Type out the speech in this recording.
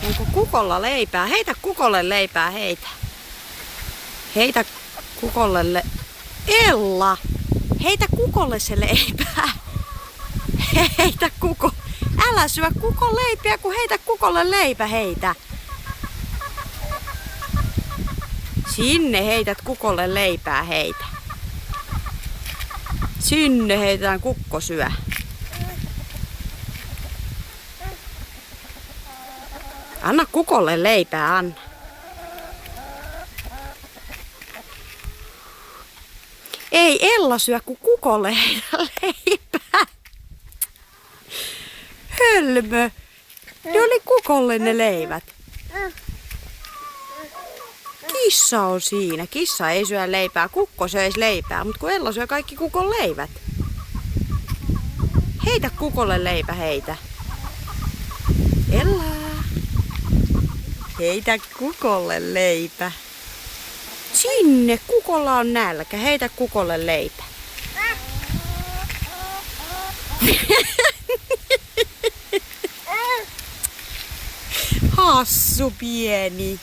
Onko kukolla leipää? Heitä kukolle leipää, heitä. Heitä kukolle Ella! Heitä kukolle se leipää. Heitä kuko. Älä syö kukon leipiä, kun heitä kukolle leipä, heitä. Sinne heität kukolle leipää, heitä. Sinne heitetään kukko syö. Anna kukolle leipää, anna. Ei Ella syö, kun kukolle heitä leipää. Hölmö. Ne oli kukolle ne leivät. Kissa on siinä. Kissa ei syö leipää. Kukko söisi leipää, mutta kun Ella syö kaikki kukon leivät. Heitä kukolle leipä, heitä. Ella. Heitä kukolle leipä. Sinne, kukolla on nälkä. Heitä kukolle leipä. Hassu pieni.